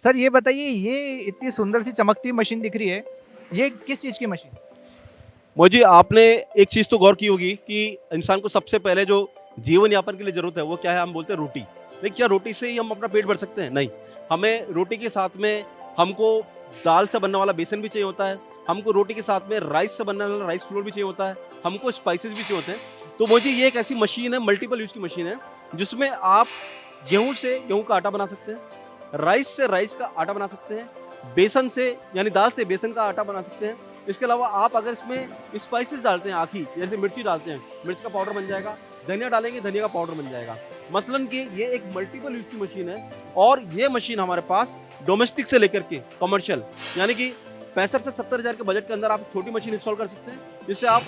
Sir ये बताइए, ये इतनी सुंदर सी चमकती मशीन दिख रही है, ये किस चीज़ की मशीन? मोजी, आपने एक चीज़ तो गौर की होगी कि इंसान को सबसे पहले जो जीवन यापन के लिए ज़रूरत है वो क्या है? हम बोलते हैं रोटी। लेकिन क्या रोटी से ही हम अपना पेट भर सकते हैं? नहीं। हमें रोटी के साथ में हमको दाल से बनने वाला बेसन भी चाहिए होता है, हमको रोटी के साथ में राइस से बनने वाला राइस फ्लोर भी चाहिए होता है, हमको स्पाइसेस भी चाहिए होते हैं। तो मोजी, ये एक ऐसी मशीन है, मल्टीपल यूज़ की मशीन है, जिसमें आप गेहूँ से गेहूँ का आटा बना सकते हैं, राइस से राइस का आटा बना सकते हैं, बेसन से यानी दाल से बेसन का आटा बना सकते हैं। इसके अलावा आप अगर इसमें स्पाइसेस डालते हैं, आखी जैसे मिर्ची डालते हैं, मिर्च का पाउडर बन जाएगा, धनिया डालेंगे, धनिया का पाउडर बन जाएगा। मसलन कि ये एक मल्टीपल यूज की मशीन है और ये मशीन हमारे पास डोमेस्टिक से लेकर के कमर्शियल यानी कि 65 से 70 हज़ार के बजट के अंदर आप छोटी मशीन इंस्टॉल कर सकते हैं, जिससे आप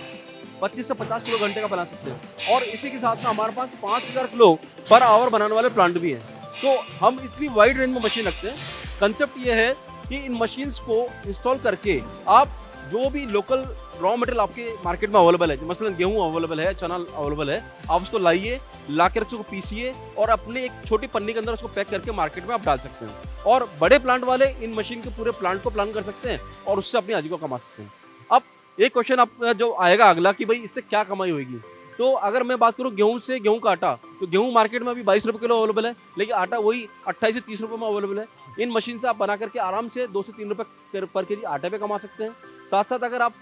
25 से 50 किलो घंटे का बना सकते हैं। और इसी के साथ में हमारे पास 5000 किलो पर आवर बनाने वाले प्लांट भी हैं। तो हम इतनी वाइड रेंज में मशीन रखते हैं। कंसेप्ट ये है कि इन मशीन्स को इंस्टॉल करके आप जो भी लोकल रॉ मटेरियल आपके मार्केट में अवेलेबल है, मसलन गेहूं अवेलेबल है, चना अवेलेबल है, आप उसको लाइए, ला कर उसको पीसिए और अपने एक छोटी पन्नी के अंदर उसको पैक करके मार्केट में आप डाल सकते हैं। और बड़े प्लांट वाले इन मशीन के पूरे प्लांट को प्लान कर सकते हैं और उससे अपनी आजीविका कमा सकते हैं। अब एक क्वेश्चन आप जो आएगा अगला कि भाई इससे क्या कमाई होगी, तो अगर मैं बात करूं गेहूं से गेहूं का आटा, तो गेहूं मार्केट में अभी 22 रुपए किलो अवेलेबल है, लेकिन आटा वही 28 से 30 रुपए में अवेलेबल है। इन मशीन से आप बना करके आराम से 2 से 3 रुपए पर केजी आटे पे कमा सकते हैं। साथ साथ अगर आप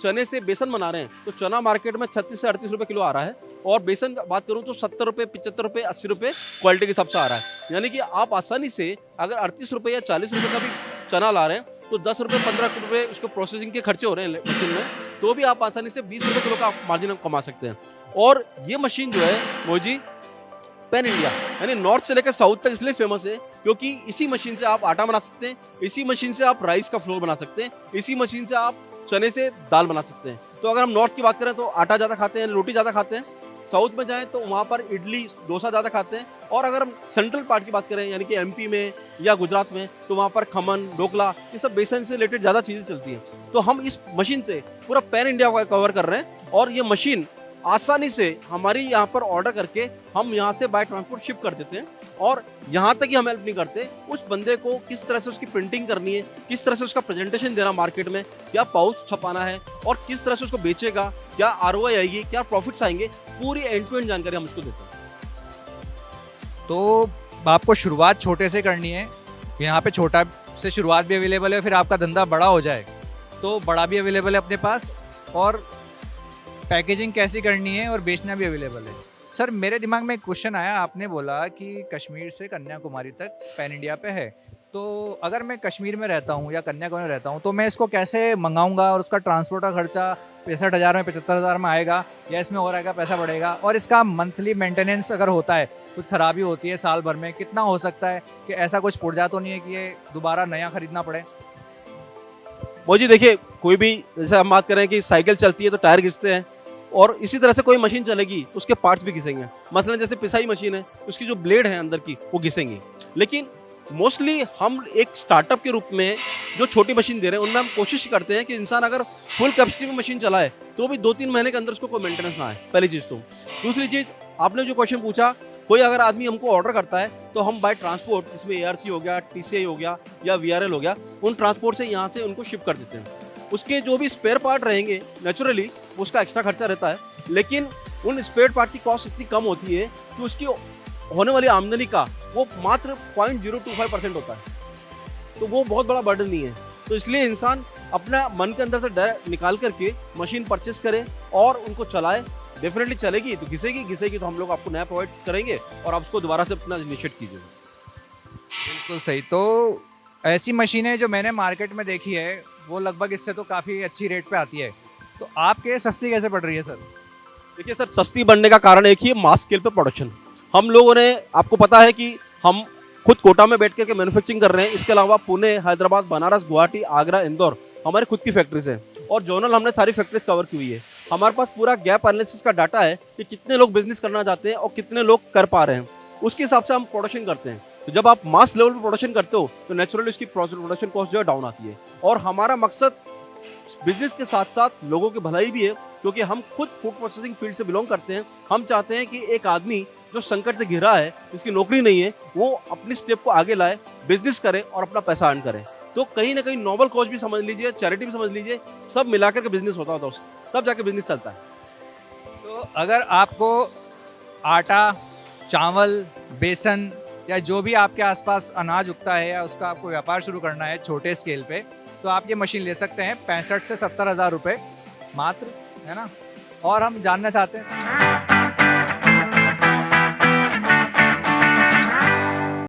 चने से बेसन बना रहे हैं तो चना मार्केट में 36 से 38 रुपए किलो आ रहा है और बेसन की बात करूं तो 70 रुपए, 75 रुपए, 80 रुपए क्वालिटी के हिसाब से आ रहा है। यानी कि आप आसानी से अगर 38 रुपए या 40 रुपए का भी चना ला रहे हैं तो 10 रुपए, 15 रुपए उसको प्रोसेसिंग के खर्चे हो रहे हैं मशीन में, तो भी आप आसानी से 20 रुपए किलो का मार्जिन कमा सकते हैं। और ये मशीन जो है मोजी पैन इंडिया यानी नॉर्थ से लेकर साउथ तक इसलिए फेमस है क्योंकि इसी मशीन से आप आटा बना सकते हैं, इसी मशीन से आप राइस का फ्लोर बना सकते हैं, इसी मशीन से आप चने से दाल बना सकते हैं। तो अगर हम नॉर्थ की बात करें तो आटा ज़्यादा खाते हैं, रोटी ज़्यादा खाते हैं। साउथ में जाएं तो वहाँ पर इडली डोसा ज़्यादा खाते हैं। और अगर हम सेंट्रल पार्ट की बात करें यानी कि एमपी में या गुजरात में, तो वहाँ पर खमन, ढोकला, ये सब बेसन से रिलेटेड ज़्यादा चीज़ें चलती हैं। तो हम इस मशीन से पूरा पैन इंडिया को कवर कर रहे हैं और ये मशीन आसानी से हमारी यहाँ पर ऑर्डर करके हम यहाँ से बाय ट्रांसपोर्ट शिप कर देते हैं। और यहाँ तक ही हम हेल्प नहीं करते, उस बंदे को किस तरह से उसकी प्रिंटिंग करनी है, किस तरह से उसका प्रेजेंटेशन देना मार्केट में, क्या पाउच छपाना है और किस तरह से उसको बेचेगा, क्या आरओआई आएगी, क्या प्रॉफिट्स आएंगे, पूरी एंड टू एंड जानकारी हम उसको देते हैं। तो आपको शुरुआत छोटे से करनी है, यहाँ पे छोटा से शुरुआत भी अवेलेबल है, फिर आपका धंधा बड़ा हो जाए तो बड़ा भी अवेलेबल है अपने पास, और पैकेजिंग कैसी करनी है और बेचना भी अवेलेबल है। सर मेरे दिमाग में एक क्वेश्चन आया, आपने बोला कि कश्मीर से कन्याकुमारी तक पैन इंडिया पे है, तो अगर मैं कश्मीर में रहता हूँ या कन्याकुमारी में रहता हूँ तो मैं इसको कैसे मंगाऊंगा और उसका ट्रांसपोर्ट का खर्चा 65,000 में 75,000 में आएगा या इसमें और आएगा, पैसा बढ़ेगा? और इसका मंथली मेंटेनेंस अगर होता है, कुछ खराबी होती है साल भर में, कितना हो सकता है कि ऐसा कुछ पुर्जा तो नहीं है कि ये दोबारा नया खरीदना पड़े? मोजी देखिए, कोई भी जैसे हम बात करें कि साइकिल चलती है तो टायर घिसते हैं और इसी तरह से कोई मशीन चलेगी तो उसके पार्ट्स भी घिसेंगे। मसलन जैसे पिसाई मशीन है, उसकी जो ब्लेड है अंदर की वो घिसेंगी। लेकिन मोस्टली हम एक स्टार्टअप के रूप में जो छोटी मशीन दे रहे हैं उनमें हम कोशिश करते हैं कि इंसान अगर फुल कैपेसिटी में मशीन चलाए तो भी 2-3 महीने के अंदर उसको कोई मेंटेनेंस ना आए, पहली चीज़। तो दूसरी चीज़, आपने जो क्वेश्चन पूछा, कोई अगर आदमी हमको ऑर्डर करता है तो हम बाय ट्रांसपोर्ट, इसमें एआरसी हो गया, टीसीआई हो गया या वीआरएल हो गया, उन ट्रांसपोर्ट से यहाँ से उनको शिप कर देते हैं। उसके जो भी स्पेयर पार्ट रहेंगे नेचुरली उसका एक्स्ट्रा खर्चा रहता है, लेकिन उन स्पेयर पार्ट की कॉस्ट इतनी कम होती है कि उसकी होने वाली आमदनी का वो मात्र 0.025% होता है। तो वो बहुत बड़ा बर्डन नहीं है। तो इसलिए इंसान अपना मन के अंदर से डर निकाल करके मशीन परचेस करे और उनको चलाए। डेफिनेटली चलेगी तो घिसेगी तो हम लोग आपको नया प्रोवाइड करेंगे और आप उसको दोबारा से अपना इनिशिएट कीजिए। बिल्कुल सही। तो ऐसी मशीनें जो मैंने मार्केट में देखी है वो लगभग इससे तो काफ़ी अच्छी रेट पे आती है, तो आपके सस्ती कैसे पड़ रही है सर? देखिए सर, सस्ती बनने का कारण एक ही है, मास स्केल पे प्रोडक्शन। हम लोगों ने, आपको पता है कि हम खुद कोटा में बैठ करके मैन्युफैक्चरिंग कर रहे हैं। इसके अलावा पुणे, हैदराबाद, बनारस, गुवाहाटी, आगरा, इंदौर हमारे खुद की फैक्ट्रीज हैं और जोनल हमने सारी फैक्ट्रीज कवर की हुई है। हमारे पास पूरा गैप एनालिसिस का डाटा है कि कितने लोग बिजनेस करना चाहते हैं और कितने लोग कर पा रहे हैं, उसके हिसाब से हम प्रोडक्शन करते हैं। तो जब आप मास लेवल पे प्रोडक्शन करते हो तो नेचुरली उसकी प्रोडक्शन कॉस्ट जो है डाउन आती है। और हमारा मकसद बिजनेस के साथ साथ लोगों की भलाई भी है, क्योंकि हम खुद फूड प्रोसेसिंग फील्ड से बिलोंग करते हैं। हम चाहते हैं कि एक आदमी जो संकट से घिरा है, जिसकी नौकरी नहीं है, वो अपनी स्टेप को आगे लाए, बिजनेस करे और अपना पैसा अर्न करे। तो कहीं ना कहीं नोबल कॉज भी समझ लीजिए, चैरिटी भी समझ लीजिए, सब मिलाकर के बिजनेस होता है दोस्त, तब जाके बिजनेस चलता है। तो अगर आपको आटा, चावल, बेसन या जो भी आपके आसपास अनाज उगता है या उसका आपको व्यापार शुरू करना है छोटे स्केल पे, तो आप ये मशीन ले सकते हैं 65 से 70 हज़ार रुपये मात्र, है ना। और हम जानना चाहते हैं